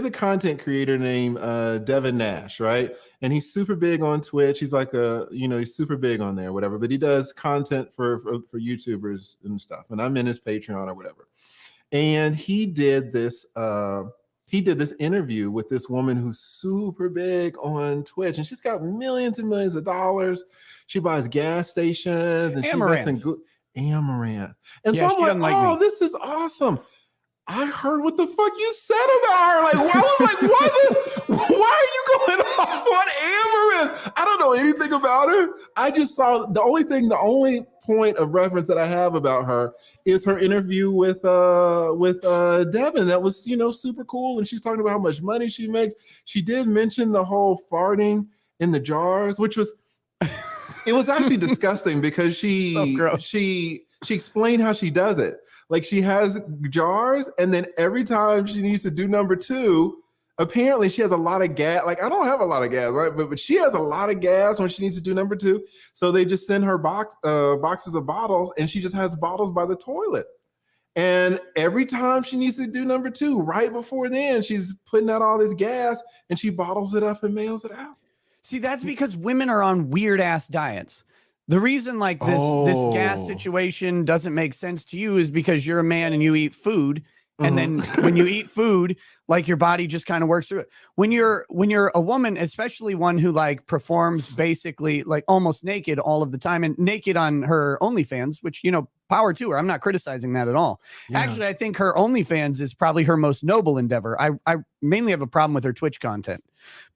a content creator named Devin Nash, right? And he's super big on Twitch. He's like he's super big on there, whatever. But he does content for YouTubers and stuff. And I'm in his Patreon or whatever. And he did this interview with this woman who's super big on Twitch, and she's got millions and millions of dollars. She buys gas stations and Amaranth. she invests in Amaranth. And Yeah, so I'm like, this is awesome. I heard what the fuck you said about her. Like, why are you going off on Amaranth? I don't know anything about her. I just saw the only point of reference that I have about her is her interview with Devin. That was, super cool. And she's talking about how much money she makes. She did mention the whole farting in the jars, which was, it was actually disgusting because she explained how she does it. Like, she has jars, and then every time she needs to do number two, apparently she has a lot of gas. Like, I don't have a lot of gas, right? But she has a lot of gas when she needs to do number two. So they just send her boxes of bottles, and she just has bottles by the toilet. And every time she needs to do number two, right before then, she's putting out all this gas, and she bottles it up and mails it out. See, that's because women are on weird ass diets. The reason like this gas situation doesn't make sense to you is because you're a man and you eat food. And then when you eat food, like, your body just kind of works through it. When you're a woman, especially one who like performs basically like almost naked all of the time, and naked on her OnlyFans, which, power to her. I'm not criticizing that at all. Yeah. Actually, I think her OnlyFans is probably her most noble endeavor. I mainly have a problem with her Twitch content.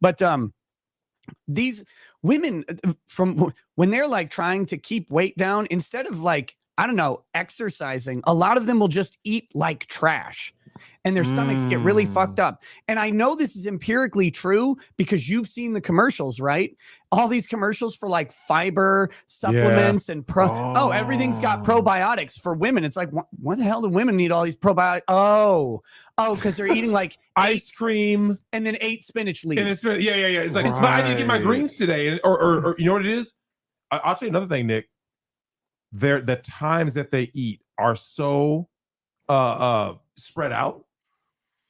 But these women, from when they're like trying to keep weight down, instead of like, I don't know, exercising, a lot of them will just eat like trash, and their stomachs get really fucked up. And I know this is empirically true because you've seen the commercials, right? All these commercials for like fiber supplements and everything's got probiotics for women. It's like, what the hell do women need all these probiotics? Oh, because they're eating like ice cream and then 8 spinach leaves. And it's like, I need to get my greens today. Or you know what it is? I'll tell you another thing, Nick. The times that they eat are so spread out.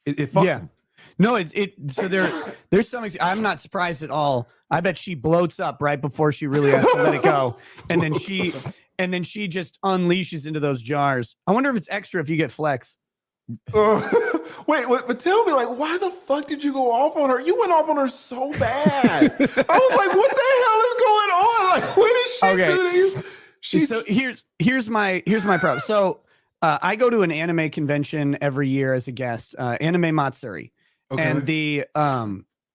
It fucks them. No, so there's some, I'm not surprised at all. I bet she bloats up right before she really has to let it go. And then she just unleashes into those jars. I wonder if it's extra if you get flex. Wait, but tell me, like, why the fuck did you go off on her? You went off on her so bad. I was like, what the hell is going on? Like, what did she do to you? So here's my problem. So I go to an anime convention every year as a guest, Anime Matsuri. Okay. And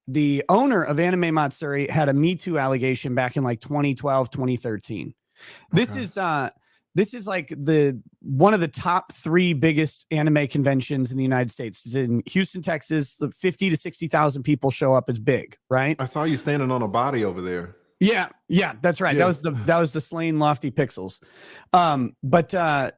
the owner of Anime Matsuri had a Me Too allegation back in like 2012, 2013. Okay. This is like one of the top 3 biggest anime conventions in the United States. It's in Houston, Texas. 50 to 60,000 people show up. It's big, right? I saw you standing on a body over there. Yeah, that's right. Yeah. That was the Slain Lofty Pixels.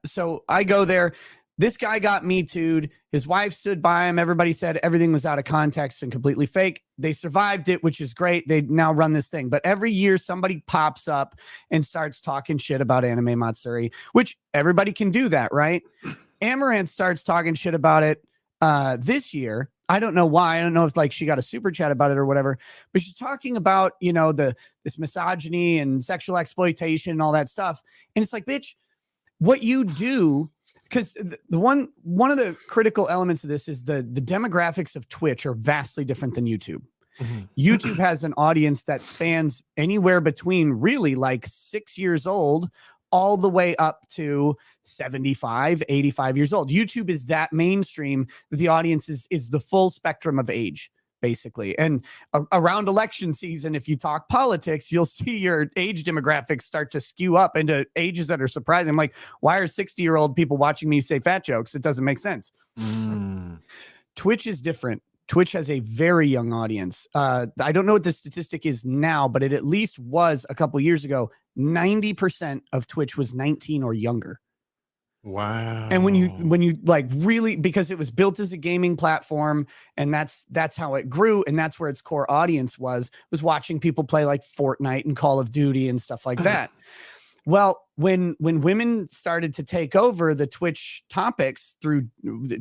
So I go there. This guy got Me Too'd. His wife stood by him. Everybody said everything was out of context and completely fake. They survived it, which is great. They now run this thing. But every year somebody pops up and starts talking shit about Anime Matsuri, which everybody can do that, right? Amaranth starts talking shit about it this year. I don't know why. I don't know if like she got a super chat about it or whatever, but she's talking about, this misogyny and sexual exploitation and all that stuff. And it's like, bitch, what you do, because the one of the critical elements of this is the demographics of Twitch are vastly different than YouTube. Mm-hmm. YouTube has an audience that spans anywhere between really like 6 years old all the way up to 75, 85 years old. YouTube is that mainstream that the audience is the full spectrum of age, basically. And around election season, if you talk politics, you'll see your age demographics start to skew up into ages that are surprising. I'm like, why are 60-year-old people watching me say fat jokes? It doesn't make sense. Twitch is different. Twitch has a very young audience. I don't know what the statistic is now, but it at least was a couple years ago. 90% of Twitch was 19 or younger. Wow. And when you like really, because it was built as a gaming platform, and that's how it grew, and that's where its core audience was watching people play like Fortnite and Call of Duty and stuff like that. Well, when women started to take over the Twitch topics through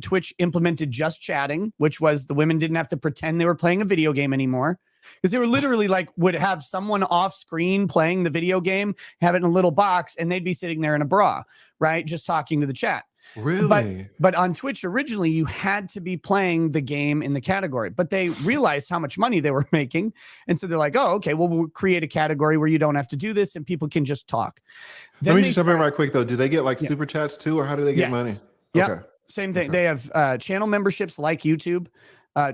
Twitch implemented just chatting, which was the women didn't have to pretend they were playing a video game anymore. Because they were literally like would have someone off screen playing the video game, have it in a little box, and they'd be sitting there in a bra, right? Just talking to the chat. Really? But on Twitch originally, you had to be playing the game in the category, but they realized how much money they were making. And so they're like, oh, okay, well, we'll create a category where you don't have to do this and people can just talk. Let me just jump in right quick though. Do they get like super chats too, or how do they get money? Yeah, okay. Same thing. They have channel memberships like YouTube.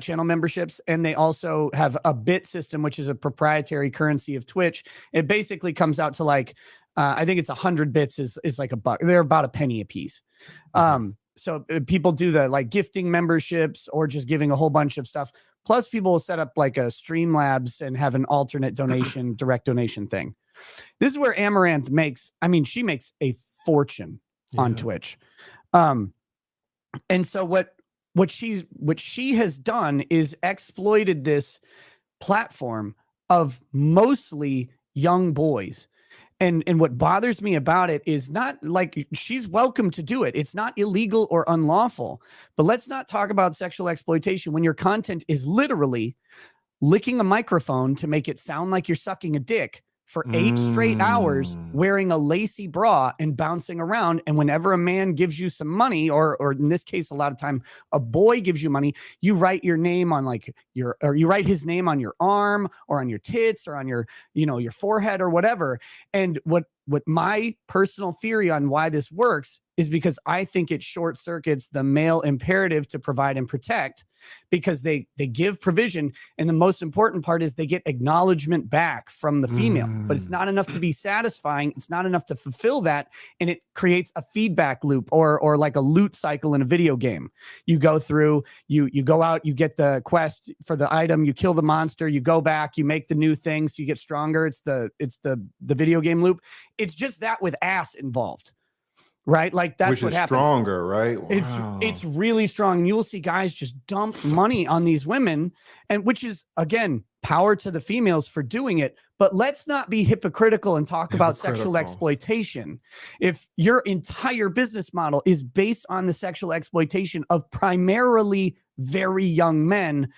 Channel memberships, and they also have a bit system, which is a proprietary currency of Twitch. It basically comes out to like I think it's 100 bits is like $1. They're about a penny a piece. So people do the like gifting memberships or just giving a whole bunch of stuff. Plus, people will set up like a Streamlabs and have an alternate donation, direct donation thing. This is where Amaranth makes. I mean, she makes a fortune on Twitch. And so what she has done is exploited this platform of mostly young boys. And what bothers me about it is not like she's welcome to do it. It's not illegal or unlawful. But let's not talk about sexual exploitation when your content is literally licking a microphone to make it sound like you're sucking a dick for 8 straight hours, wearing a lacy bra and bouncing around. And whenever a man gives you some money, or in this case, a lot of time, a boy gives you money, you write your name on like you write his name on your arm or on your tits or on your, your forehead or whatever. And what my personal theory on why this works is because I think it short circuits the male imperative to provide and protect, because they give provision. And the most important part is they get acknowledgement back from the female, but it's not enough to be satisfying. It's not enough to fulfill that. And it creates a feedback loop or like a loot cycle in a video game. You go through, you go out, you get the quest for the item, you kill the monster, you go back, you make the new things, you get stronger. It's the video game loop. It's just that with ass involved. Right? Like that's what happens. Stronger, right? Wow. It's really strong. And you will see guys just dump money on these women, and which is, again, power to the females for doing it. But let's not be hypocritical and talk about sexual exploitation. If your entire business model is based on the sexual exploitation of primarily very young men,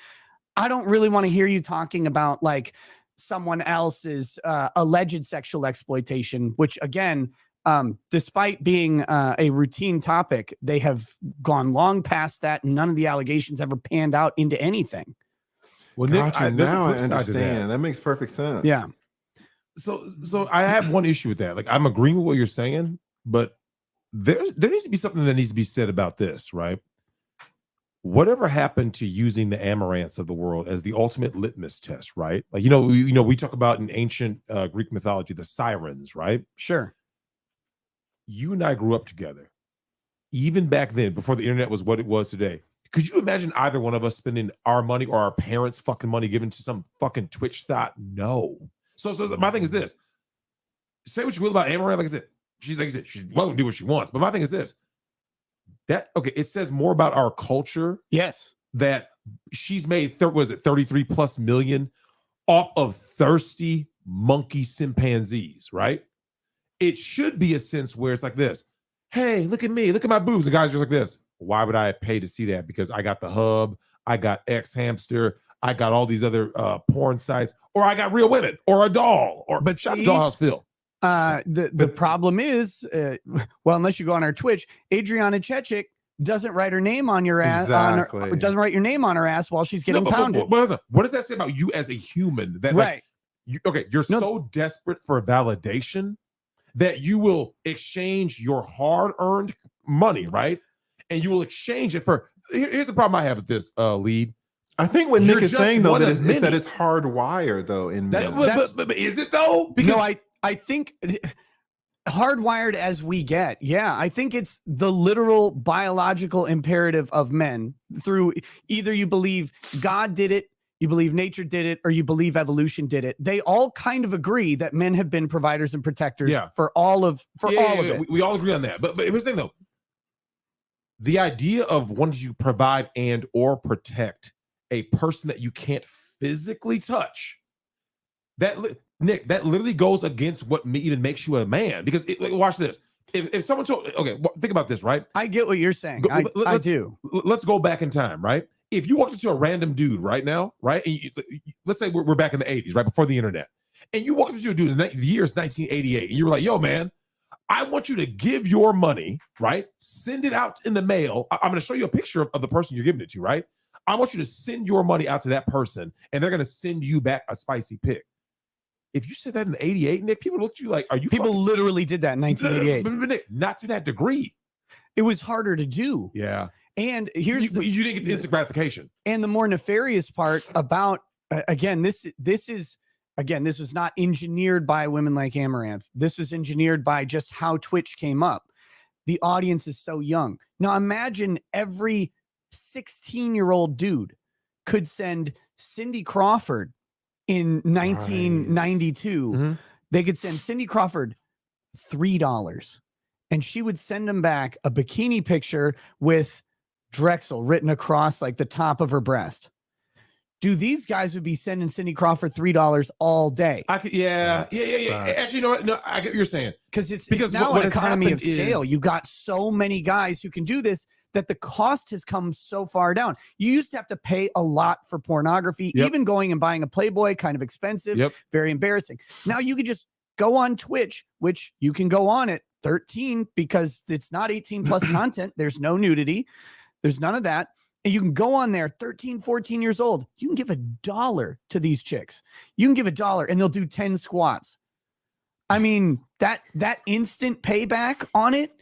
I don't really want to hear you talking about like someone else's alleged sexual exploitation, which again, despite being a routine topic, they have gone long past that. And none of the allegations ever panned out into anything. Well, Nick, now I understand. That makes perfect sense. Yeah. So I have one issue with that. Like, I'm agreeing with what you're saying, but there needs to be something that needs to be said about this, right? Whatever happened to using the amaranths of the world as the ultimate litmus test, right? Like, we talk about in ancient Greek mythology, the sirens, right? Sure. You and I grew up together. Even back then, before the internet was what it was today, could you imagine either one of us spending our money or our parents' fucking money given to some fucking Twitch thought? No. So my thing is this. Say what you will about Amaranth. Like I said, she's welcome to do what she wants. But my thing is this. It says more about our culture. Yes. That she's made, 33 plus million off of thirsty monkey chimpanzees, right? It should be a sense where it's like this. Hey, look at me. Look at my boobs. The guy's just like this. Why would I pay to see that? Because I got the Hub. I got X Hamster. I got all these other porn sites. Or I got real women. Or a doll. But shop Dollhouse Phil. The problem is, well, unless you go on our Twitch, Adriana Chechik doesn't write her name on your ass. Exactly. Doesn't write your name on her ass while she's getting pounded. What does that say about you as a human? That right. You're so desperate for validation that you will exchange your hard-earned money, right? And you will exchange it for. Here's the problem I have with this lead. I think what Nick is saying though is that it's hardwired though in men. But is it though? Because no, I think hardwired as we get. Yeah, I think it's the literal biological imperative of men through either you believe God did it, you believe nature did it, or you believe evolution did it. They all kind of agree that men have been providers and protectors for all of it. We all agree on that. But here's the thing though. The idea of wanting to provide and or protect a person that you can't physically touch, that Nick, that literally goes against what even makes you a man. Because watch this. If someone told, okay, think about this, right? I get what you're saying. I do. Let's go back in time, right? If you walked into a random dude right now, right? And let's say we're back in the 80s, right before the internet, and you walked into a dude in the year is 1988, and you were like, "Yo, man, I want you to give your money, right? Send it out in the mail. I'm going to show you a picture of the person you're giving it to, right? I want you to send your money out to that person, and they're going to send you back a spicy pic." If you said that in 88, Nick, people looked at you like, are you People literally did that in 1988. But Nick, not to that degree. It was harder to do. Yeah. And you didn't get the instant gratification. And the more nefarious part about, again, this was not engineered by women like Amaranth. This was engineered by just how Twitch came up. The audience is so young. Now imagine every 16-year-old dude could send Cindy Crawford in 1992. Mm-hmm. They could send Cindy Crawford $3 and she would send them back a bikini picture with Drexel written across like the top of her breast. Do these guys would be sending Cindy Crawford $3 all day? Yeah. Actually, you know what? No, I get what you're saying. Because now an economy of scale. You got so many guys who can do this that the cost has come so far down. You used to have to pay a lot for pornography, even going and buying a Playboy, kind of expensive, very embarrassing. Now you could just go on Twitch, which you can go on at 13 because it's not 18 plus content. There's no nudity. There's none of that. And you can go on there 13, 14 years old. You can give $1 to these chicks. You can give $1 and they'll do 10 squats. I mean, that instant payback on it,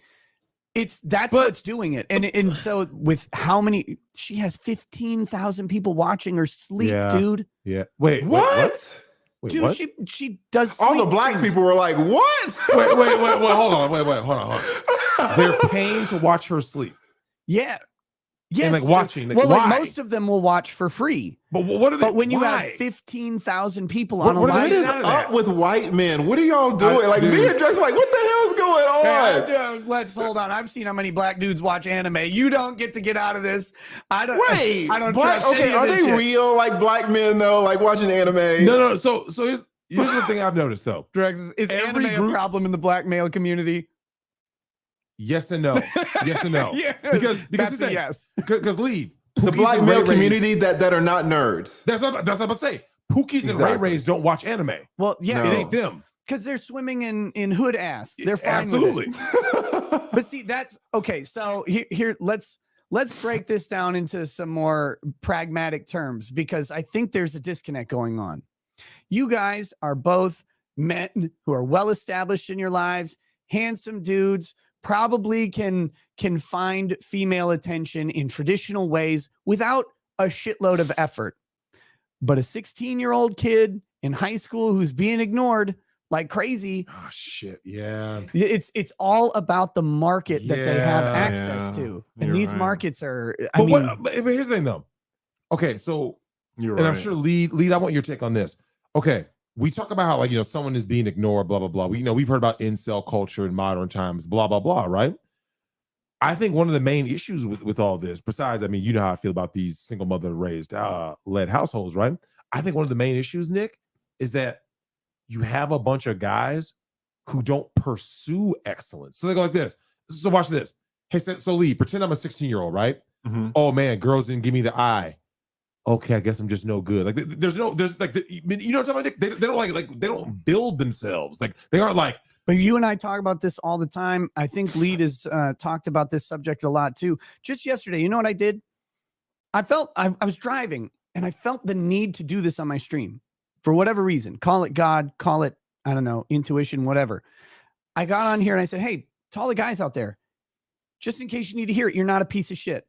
that's what's doing it. And so with how many, she has 15,000 people watching her sleep, dude. Yeah. Wait, what? Wait, dude, what? she does. All the black people were like, what? Wait, hold on. They're paying to watch her sleep. Yeah. Yes. And like watching. Well, like most of them will watch for free. But what are they? But when you have 15,000 people on a live, what is up with white men? What are y'all doing? Like me and Drexel, like, what the hell's going on? Let's hold on. I've seen how many black dudes watch anime. You don't get to get out of this. I don't trust any of are this they shit. real like black men though? Like watching anime? No. So here's the thing I've noticed though. Drex, is anime a problem in the black male community? Yes and no. Yes and no. Because yes. Because Lee, the black male community that are not nerds. That's what I'm about to say. Pookies and Ray Rays don't watch anime. Well, yeah, it ain't them. Because they're swimming in hood ass. They're fine absolutely. With it. But see, that's okay. So here, let's break this down into some more pragmatic terms because I think there's a disconnect going on. You guys are both men who are well established in your lives, handsome dudes. Probably can find female attention in traditional ways without a shitload of effort. But a 16-year-old kid in high school who's being ignored like crazy. Oh shit, yeah. It's all about the market that they have access to. And these markets are but here's the thing though. Okay, so I'm sure Lead, I want your take on this. Okay. We talk about how, like, someone is being ignored, blah, blah, blah. We've heard about incel culture in modern times, blah, blah, blah, right? I think one of the main issues with all this, besides, I mean, you know how I feel about these single mother raised led households, right? I think one of the main issues, Nick, is that you have a bunch of guys who don't pursue excellence. So they go like this. So watch this. Hey, so Lee, pretend I'm a 16-year-old, right? Mm-hmm. Oh man, girls didn't give me the eye. Okay, I guess I'm just no good. Like there's you know what I'm talking about? They don't they don't build themselves. Like they aren't like. But you and I talk about this all the time. I think Lead has talked about this subject a lot too. Just yesterday, you know what I did? I was driving and I felt the need to do this on my stream for whatever reason. Call it God, call it, I don't know, intuition, whatever. I got on here and I said, hey, to all the guys out there, just in case you need to hear it, you're not a piece of shit.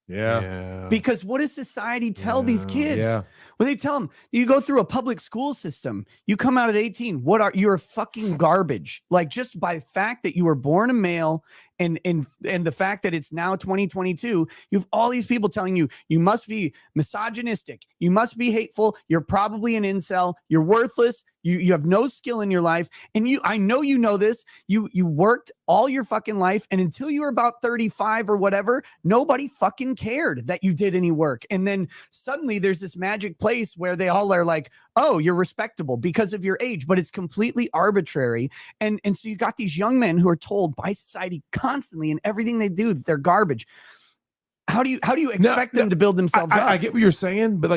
Yeah. Because what does society tell these kids? Yeah. When they tell them you go through a public school system, you come out at 18. You're fucking garbage. Like just by the fact that you were born a male And the fact that it's now 2022, you have all these people telling you you must be misogynistic, you must be hateful, you're probably an incel, you're worthless, you have no skill in your life. And I know you know this. You worked all your fucking life, and until you were about 35 or whatever, nobody fucking cared that you did any work. And then suddenly there's this magic place where they all are like, oh, you're respectable because of your age, but it's completely arbitrary. And so you got these young men who are told by society constantly in everything they do that they're garbage. How do you expect them to build themselves up? I get what you're saying, but like,